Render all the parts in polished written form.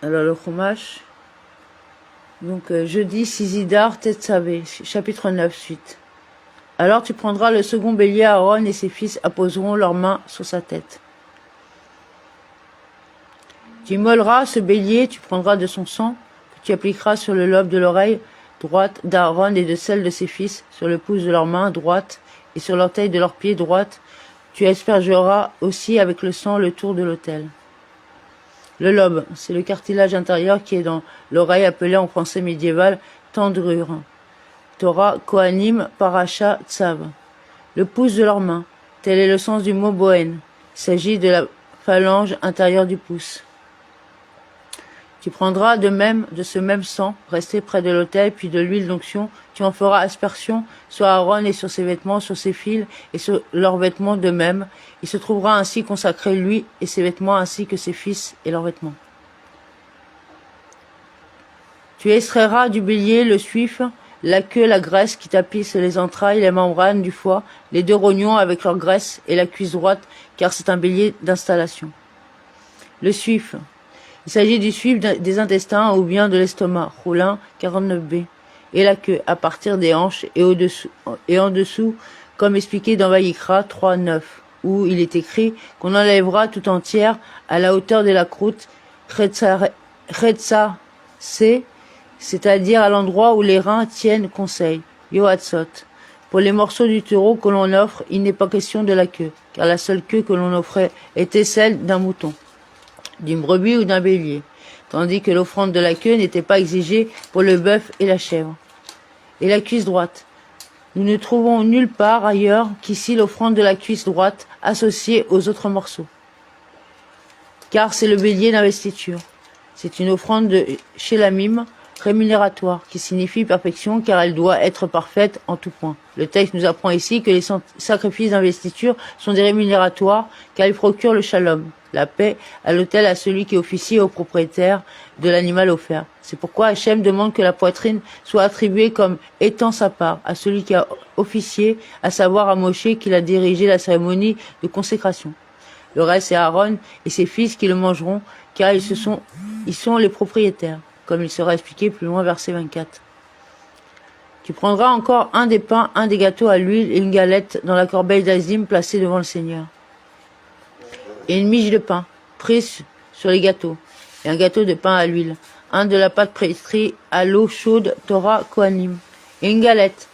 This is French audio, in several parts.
Alors le Chumash, donc jeudi, Sizidar, Tetzavé, chapitre 9, suite. Alors tu prendras le second bélier, Aaron et ses fils apposeront leurs mains sur sa tête. Tu immoleras ce bélier, tu prendras de son sang, que tu appliqueras sur le lobe de l'oreille droite d'Aaron et de celle de ses fils, sur le pouce de leur main droite et sur l'orteil de leur pied droite. Tu aspergeras aussi avec le sang le tour de l'autel. Le lobe, c'est le cartilage intérieur qui est dans l'oreille appelé en français médiéval tendrure. Torah, Kohanim, Paracha, Tzav. Le pouce de leurs mains, tel est le sens du mot Bohen. Il s'agit de la phalange intérieure du pouce. Tu prendras de ce même sang, resté près de l'autel, puis de l'huile d'onction, tu en feras aspersion sur Aaron et sur ses vêtements, sur ses fils et sur leurs vêtements de même. Il se trouvera ainsi consacré lui et ses vêtements ainsi que ses fils et leurs vêtements. Tu extrairas du bélier le suif, la queue, la graisse qui tapisse les entrailles, les membranes du foie, les deux rognons avec leur graisse et la cuisse droite, car c'est un bélier d'installation. Le suif. Il s'agit du suif des intestins ou bien de l'estomac, Roulin 49b, et la queue à partir des hanches et en dessous, comme expliqué dans Vayikra 3.9, où il est écrit qu'on enlèvera tout entière à la hauteur de la croûte, Chetza C, c'est-à-dire à l'endroit où les reins tiennent conseil, Yohatzot. Pour les morceaux du taureau que l'on offre, il n'est pas question de la queue, car la seule queue que l'on offrait était celle d'un mouton, d'une brebis ou d'un bélier, tandis que l'offrande de la queue n'était pas exigée pour le bœuf et la chèvre. Et la cuisse droite. Nous ne trouvons nulle part ailleurs qu'ici l'offrande de la cuisse droite associée aux autres morceaux. Car c'est le bélier d'investiture. C'est une offrande de Shelamim, rémunératoire, qui signifie perfection car elle doit être parfaite en tout point. Le texte nous apprend ici que les sacrifices d'investiture sont des rémunérateurs car ils procurent le shalom, la paix, à l'autel à celui qui officie au propriétaire de l'animal offert. C'est pourquoi Hachem demande que la poitrine soit attribuée comme étant sa part à celui qui a officié, à savoir à Moshe qui a dirigé la cérémonie de consécration. Le reste c'est Aaron et ses fils qui le mangeront car ils sont les propriétaires, comme il sera expliqué plus loin verset 24. Tu prendras encore un des pains, un des gâteaux à l'huile et une galette dans la corbeille d'Azim placée devant le Seigneur. Et une miche de pain prise sur les gâteaux, et un gâteau de pain à l'huile, un de la pâte pétrie à l'eau chaude, Torah, Kohanim, et une galette,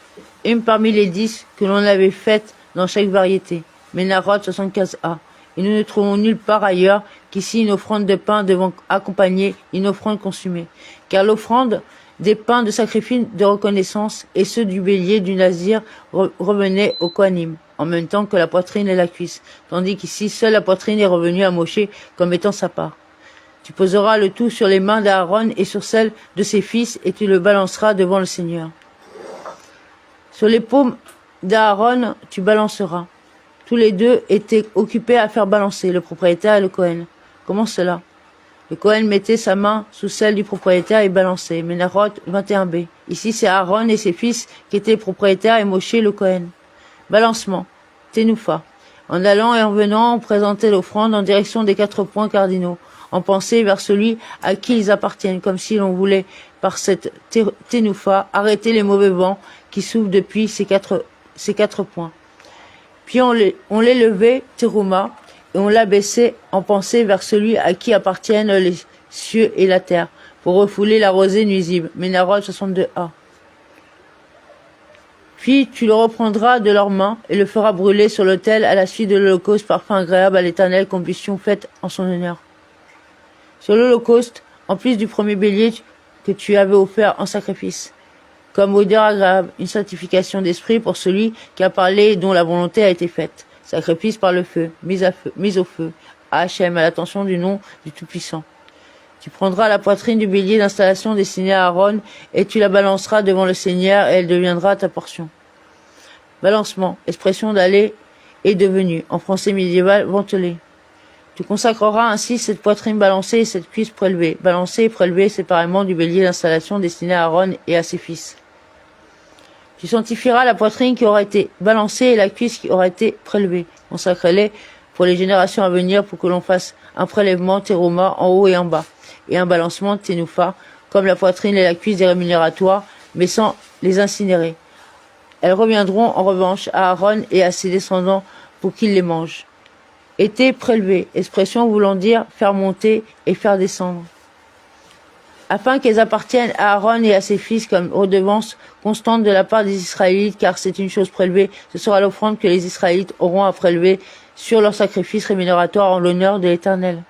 une parmi les 10 que l'on avait faites dans chaque variété, Ménarot 75a. Et nous ne trouvons nulle part ailleurs qu'ici une offrande de pain devant accompagner une offrande consumée. Car l'offrande des pains de sacrifice de reconnaissance et ceux du bélier du nazir revenaient au Kohanim, en même temps que la poitrine et la cuisse, tandis qu'ici seule la poitrine est revenue à Moshe comme étant sa part. Tu poseras le tout sur les mains d'Aaron et sur celles de ses fils et tu le balanceras devant le Seigneur. Sur les paumes d'Aaron tu balanceras. Tous les deux étaient occupés à faire balancer, le propriétaire et le Kohen. Comment cela? Le Kohen mettait sa main sous celle du propriétaire et balançait. Ménarot 21b. Ici c'est Aaron et ses fils qui étaient propriétaires et Moshe le Kohen. Balancement. Tenoufa. En allant et en venant, on présentait l'offrande en direction des 4 points cardinaux, en pensée vers celui à qui ils appartiennent, comme si l'on voulait, par cette tenoufa, arrêter les mauvais vents qui soufflent depuis ces quatre points. Puis on les levait, terouma, et on l'abaissait en pensée vers celui à qui appartiennent les cieux et la terre, pour refouler la rosée nuisible. Ménarot 62a. Puis tu le reprendras de leurs mains et le feras brûler sur l'autel à la suite de l'holocauste, parfum agréable à l'Éternel, combustion faite en son honneur. Sur l'holocauste, en plus du premier bélier que tu avais offert en sacrifice, comme odeur agréable, une sanctification d'esprit pour celui qui a parlé et dont la volonté a été faite. Sacrifice par le feu, mise au feu, à Hachem, à l'attention du nom du Tout-Puissant. Tu prendras la poitrine du bélier d'installation destinée à Aaron et tu la balanceras devant le Seigneur et elle deviendra ta portion. Balancement, expression d'aller et devenu, en français médiéval, venteler. Tu consacreras ainsi cette poitrine balancée et cette cuisse prélevée, balancée et prélevée séparément du bélier d'installation destiné à Aaron et à ses fils. Tu sanctifieras la poitrine qui aura été balancée et la cuisse qui aura été prélevée. Consacrez-les pour les générations à venir pour que l'on fasse un prélèvement terouma en haut et en bas. et un balancement de ténoufa, comme la poitrine et la cuisse des rémunérateurs, mais sans les incinérer. Elles reviendront en revanche à Aaron et à ses descendants pour qu'ils les mangent. Été prélevé, expression voulant dire faire monter et faire descendre. Afin qu'elles appartiennent à Aaron et à ses fils comme redevance constante de la part des Israélites, car c'est une chose prélevée, ce sera l'offrande que les Israélites auront à prélever sur leur sacrifice rémunératoire en l'honneur de l'Éternel.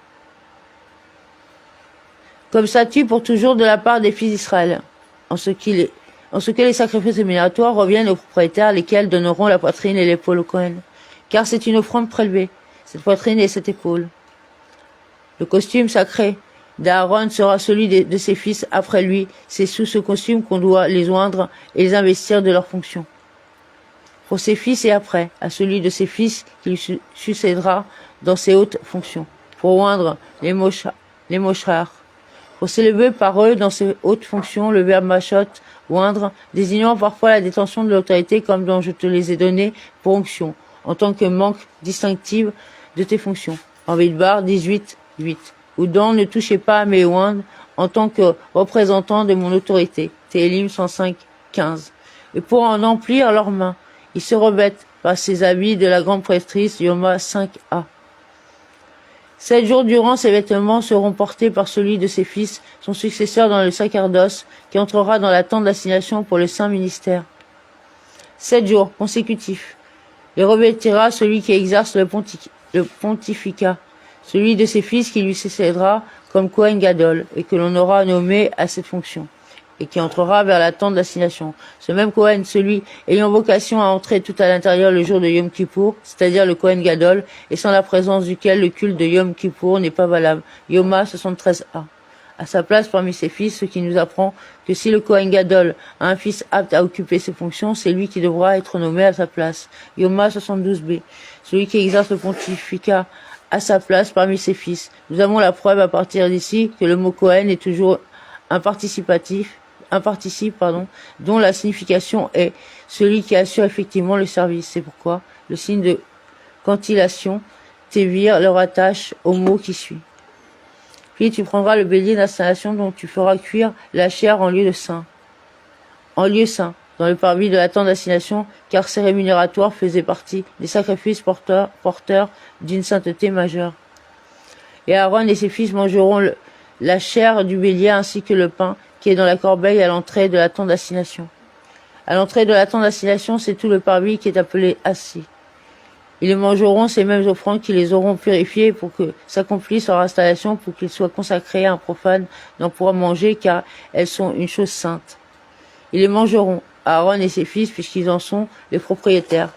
Comme statut pour toujours de la part des fils d'Israël, en ce que les sacrifices rémunérateurs reviennent aux propriétaires, lesquels donneront la poitrine et l'épaule au Kohen, car c'est une offrande prélevée, cette poitrine et cette épaule. Le costume sacré d'Aaron sera celui de ses fils après lui. C'est sous ce costume qu'on doit les oindre et les investir de leurs fonctions. Pour ses fils et après, à celui de ses fils qui lui succédera dans ses hautes fonctions. Pour oindre les moshrars. Pour s'élever par eux dans ses hautes fonctions, le verbe machot, oindre, désignant parfois la détention de l'autorité comme dont je te les ai donnés pour onction, en tant que manque distinctive de tes fonctions. En Bidbar 18, 8. Ou dont ne touchez pas à mes oindres en tant que représentant de mon autorité. Télim 105, 15. Et pour en emplir leurs mains, ils se revêtent par ces habits de la grande prêtrice, Yoma 5a. 7 jours durant, ces vêtements seront portés par celui de ses fils, son successeur dans le sacerdoce, qui entrera dans la tente d'assignation pour le saint ministère. 7 jours consécutifs. Les revêtira celui qui exerce le pontificat, celui de ses fils qui lui succédera comme Kohen Gadol, et que l'on aura nommé à cette fonction, et qui entrera vers la tente d'assignation. Ce même Kohen, celui ayant vocation à entrer tout à l'intérieur le jour de Yom Kippour, c'est-à-dire le Kohen Gadol, et sans la présence duquel le culte de Yom Kippour n'est pas valable. Yoma 73a. À sa place parmi ses fils, ce qui nous apprend que si le Kohen Gadol a un fils apte à occuper ses fonctions, c'est lui qui devra être nommé à sa place. Yoma 72b. Celui qui exerce le pontificat à sa place parmi ses fils. Nous avons la preuve à partir d'ici que le mot Kohen est toujours un participe, dont la signification est celui qui assure effectivement le service. C'est pourquoi le signe de cantillation, tévir, le rattache au mot qui suit. Puis tu prendras le bélier d'installation dont tu feras cuire la chair en lieu saint, dans le parvis de la tente d'assignation, car ces rémunérateurs faisaient partie des sacrifices porteurs d'une sainteté majeure. Et Aaron et ses fils mangeront la chair du bélier ainsi que le pain qui est dans la corbeille à l'entrée de la tente d'assignation. À l'entrée de la tente d'assignation, c'est tout le parvis qui est appelé assis. Ils mangeront ces mêmes offrandes qui les auront purifiés pour que s'accomplisse leur installation, pour qu'ils soient consacrés à un profane n'en pourra manger, car elles sont une chose sainte. Ils les mangeront, Aaron et ses fils, puisqu'ils en sont les propriétaires,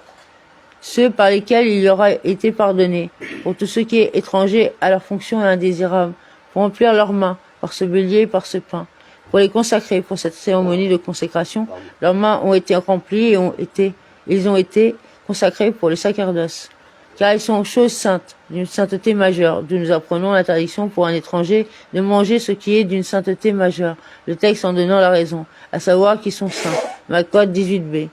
ceux par lesquels il leur a été pardonné, pour tout ce qui est étranger à leur fonction et indésirable, pour remplir leurs mains par ce bélier et par ce pain, pour les consacrer pour cette cérémonie de consécration. Leurs mains ont été remplies et ils ont été consacrés pour le sacerdoce, car ils sont choses saintes, d'une sainteté majeure, d'où nous apprenons l'interdiction pour un étranger de manger ce qui est d'une sainteté majeure, le texte en donnant la raison, à savoir qu'ils sont saints. Makkot 18b.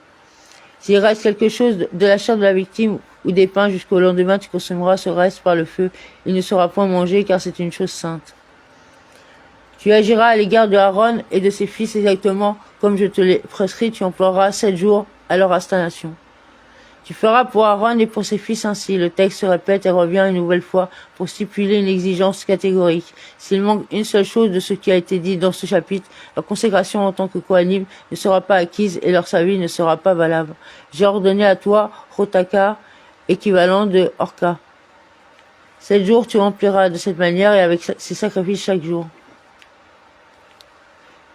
S'il reste quelque chose de la chair de la victime ou des pains jusqu'au lendemain, tu consommeras ce reste par le feu. Il ne sera point mangé, car c'est une chose sainte. Tu agiras à l'égard de Aaron et de ses fils exactement comme je te l'ai prescrit. Tu emploieras 7 jours à leur installation. Tu feras pour Aaron et pour ses fils ainsi. Le texte se répète et revient une nouvelle fois pour stipuler une exigence catégorique. S'il manque une seule chose de ce qui a été dit dans ce chapitre, leur consécration en tant que Kohanim ne sera pas acquise et leur service ne sera pas valable. J'ai ordonné à toi, Rotaka, équivalent de Orka. 7 jours tu rempliras de cette manière et avec ces sacrifices chaque jour.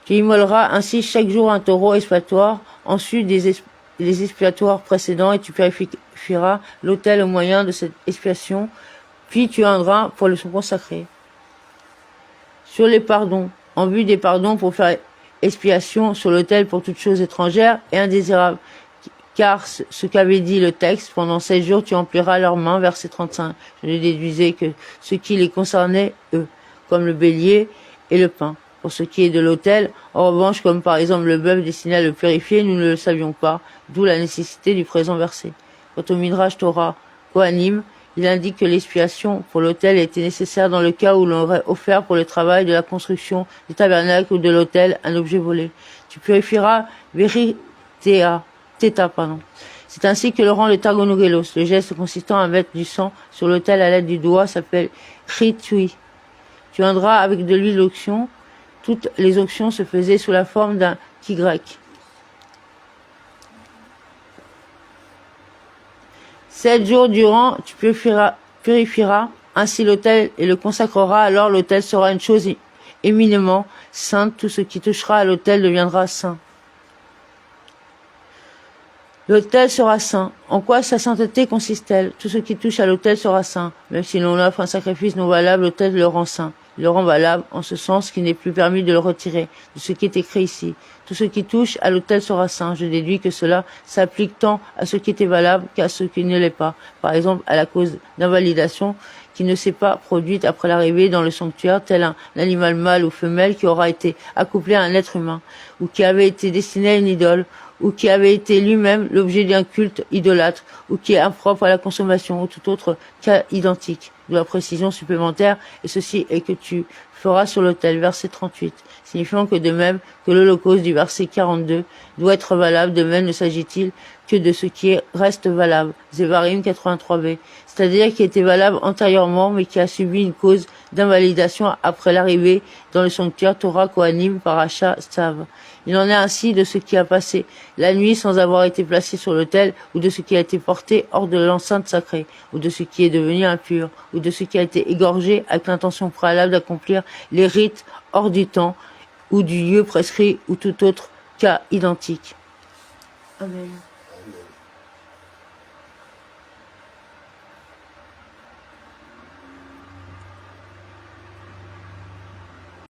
Tu immoleras ainsi chaque jour un taureau expiatoire, ensuite les expiatoires précédents, et tu purifieras l'autel au moyen de cette expiation, puis tu viendras pour le consacrer. Sur les pardons, en vue des pardons pour faire expiation sur l'autel pour toutes choses étrangères et indésirables, car ce qu'avait dit le texte, pendant 16 jours tu empliras leurs mains, verset 35. Je ne déduisais que ce qui les concernait, eux, comme le bélier et le pain. Pour ce qui est de l'autel, en revanche, comme par exemple le bœuf destiné à le purifier, nous ne le savions pas, d'où la nécessité du présent verset. Quant au Midrash Torah, Kohanim, Il indique que l'expiation pour l'autel était nécessaire dans le cas où l'on aurait offert pour le travail de la construction du tabernacle ou de l'autel un objet volé. Tu purifieras theta, pardon. C'est ainsi que le rend le tagonugelos. Le geste consistant à mettre du sang sur l'autel à l'aide du doigt s'appelle chitui. Tu rendras avec de l'huile d'onction. Toutes les onctions se faisaient sous la forme d'un qui grec. 7 jours durant, tu purifieras ainsi l'autel et le consacreras, alors l'autel sera une chose éminemment sainte, tout ce qui touchera à l'autel deviendra saint. L'autel sera saint. En quoi sa sainteté consiste-t-elle? Tout ce qui touche à l'autel sera saint. Même si l'on offre un sacrifice non valable, l'autel le rend saint. Il le rend valable en ce sens qu'il n'est plus permis de le retirer, de ce qui est écrit ici. Tout ce qui touche à l'autel sera saint. Je déduis que cela s'applique tant à ce qui était valable qu'à ce qui ne l'est pas. Par exemple, à la cause d'invalidation qui ne s'est pas produite après l'arrivée dans le sanctuaire, tel un animal mâle ou femelle qui aura été accouplé à un être humain, ou qui avait été destiné à une idole, ou qui avait été lui-même l'objet d'un culte idolâtre, ou qui est impropre à la consommation, ou tout autre cas identique. De la précision supplémentaire, et ceci est que tu feras sur l'autel, verset 38, signifiant que de même que l'holocauste du verset 42 doit être valable, de même ne s'agit-il que de ce qui reste valable, Zévarim 83b, c'est-à-dire qui était valable antérieurement, mais qui a subi une cause d'invalidation après l'arrivée dans le sanctuaire Torah Kohanim Paracha Tzav. Il en est ainsi de ce qui a passé la nuit sans avoir été placé sur l'autel, ou de ce qui a été porté hors de l'enceinte sacrée, ou de ce qui est devenu impur, ou de ce qui a été égorgé avec l'intention préalable d'accomplir les rites hors du temps, ou du lieu prescrit, ou tout autre cas identique. Amen.